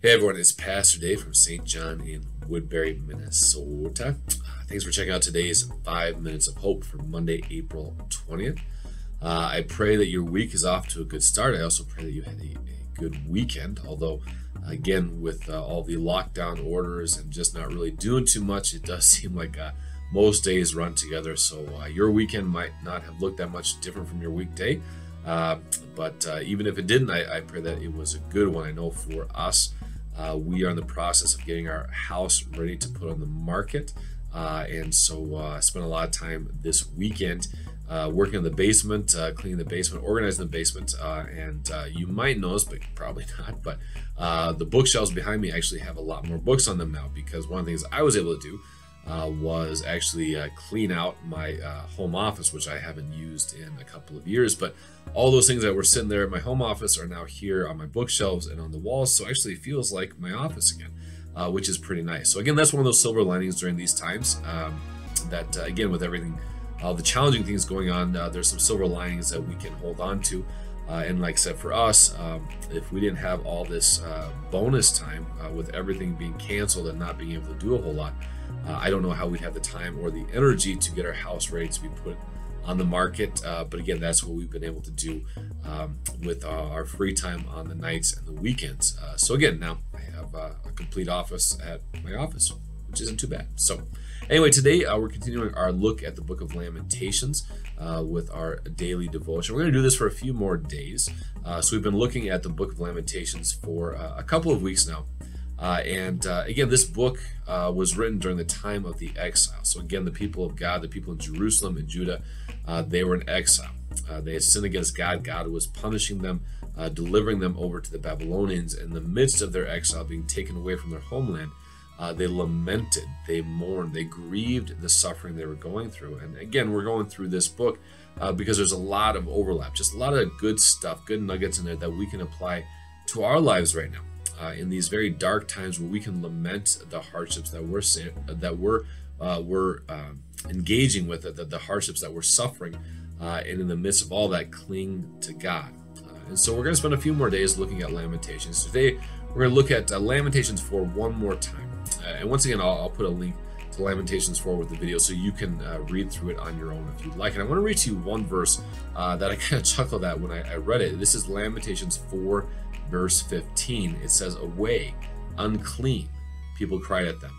Hey everyone, it's Pastor Dave from St. John in Woodbury, Minnesota. Thanks for checking out today's 5 Minutes of Hope for Monday, April 20th. I pray that your week is off to a good start. I also pray that you had a good weekend, although again, with all the lockdown orders and just not really doing too much, it does seem like most days run together. So your weekend might not have looked that much different from your weekday. But even if it didn't, I pray that it was a good one. I know for us, we are in the process of getting our house ready to put on the market. And so I spent a lot of time this weekend working on the basement, cleaning the basement, organizing the basement. And you might notice, but probably not, but the bookshelves behind me actually have a lot more books on them now, because one of the things I was able to do was actually clean out my home office, which I haven't used in a couple of years. But all those things that were sitting there in my home office are now here on my bookshelves and on the walls. So actually it feels like my office again, which is pretty nice. So again, that's one of those silver linings during these times, that again, with everything, all the challenging things going on, there's some silver linings that we can hold on to. And like I said, for us, if we didn't have all this bonus time with everything being canceled and not being able to do a whole lot, I don't know how we'd have the time or the energy to get our house ready to be put on the market. But again, that's what we've been able to do with our free time on the nights and the weekends. So again, now I have a complete office at my office, which isn't too bad. So anyway, today we're continuing our look at the book of Lamentations with our daily devotion. We're going to do this for a few more days. So we've been looking at the book of Lamentations for a couple of weeks now. Again, this book was written during the time of the exile. So again, the people of God, the people in Jerusalem and Judah, they were in exile. They had sinned against God. God was punishing them, delivering them over to the Babylonians. In the midst of their exile, being taken away from their homeland, they lamented, they mourned, they grieved the suffering they were going through. And again, we're going through this book because there's a lot of overlap, just a lot of good stuff, good nuggets in there that we can apply to our lives right now. In these very dark times where we can lament the hardships that we're engaging with, the hardships that we're suffering, and in the midst of all that, cling to God. And so we're going to spend a few more days looking at Lamentations. Today, we're going to look at Lamentations 4 one more time. And once again, I'll put a link to Lamentations 4 with the video so you can read through it on your own if you'd like. And I want to read to you one verse that I kind of chuckled at when I read it. This is Lamentations 4, verse 15. It says, "Away, unclean," people cried at them.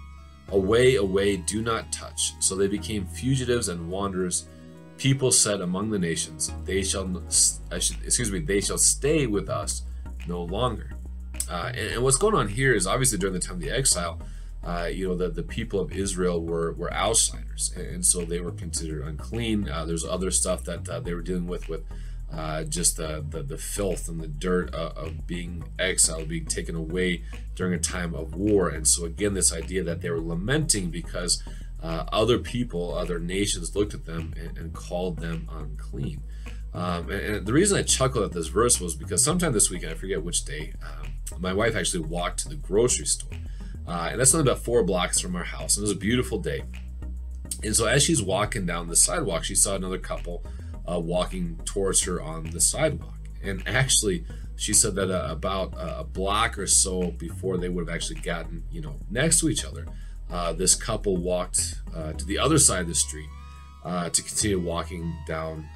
"Away, away, do not touch." So they became fugitives and wanderers. People said among the nations, they shall stay with us no longer. And what's going on here is obviously during the time of the exile, the people of Israel were outsiders, and so they were considered unclean. There's other stuff that they were dealing with just the filth and the dirt of being exiled, being taken away during a time of war. And so again, this idea that they were lamenting because other people, other nations looked at them and called them unclean. And the reason I chuckled at this verse was because sometime this weekend, I forget which day, my wife actually walked to the grocery store. And that's only about 4 blocks from our house. And it was a beautiful day. And so as she's walking down the sidewalk, she saw another couple walking towards her on the sidewalk. And actually, she said that about a block or so before they would have actually gotten, next to each other, this couple walked to the other side of the street to continue walking down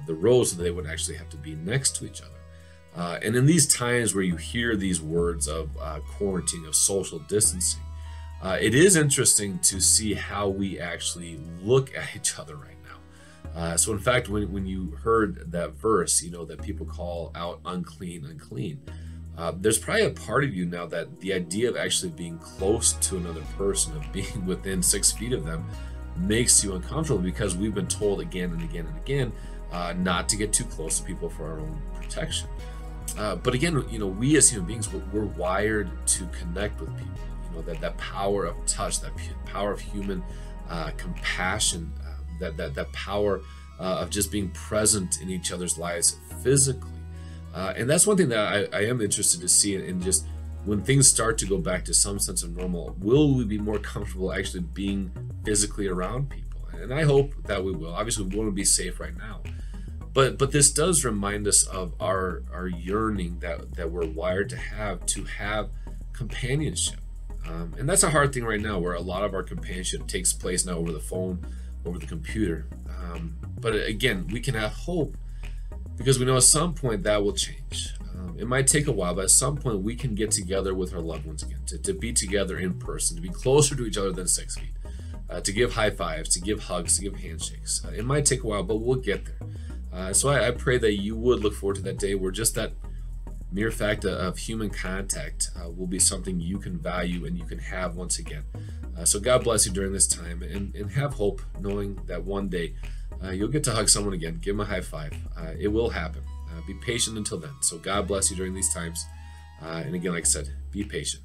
the road so that they would actually have to be next to each other. And in these times where you hear these words of quarantine, of social distancing, it is interesting to see how we actually look at each other right now. So in fact, when you heard that verse, that people call out unclean, unclean, there's probably a part of you now that the idea of actually being close to another person, of being within 6 feet of them, makes you uncomfortable, because we've been told again and again and again not to get too close to people for our own protection. But again, we as human beings, we're wired to connect with people. That power of touch, that power of human compassion, that power of just being present in each other's lives physically. And that's one thing that I am interested to see in just when things start to go back to some sense of normal, will we be more comfortable actually being physically around people? And I hope that we will. Obviously, we want to be safe right now. But this does remind us of our yearning that we're wired to have companionship. And that's a hard thing right now, where a lot of our companionship takes place now over the phone, over the computer. But again, we can have hope because we know at some point that will change. It might take a while, but at some point we can get together with our loved ones again, to be together in person, to be closer to each other than 6 feet, to give high fives, to give hugs, to give handshakes. It might take a while, but we'll get there. So I pray that you would look forward to that day where just that mere fact of human contact will be something you can value and you can have once again. So God bless you during this time, and have hope knowing that one day you'll get to hug someone again, give them a high five. It will happen. Be patient until then. So God bless you during these times. And again, like I said, be patient.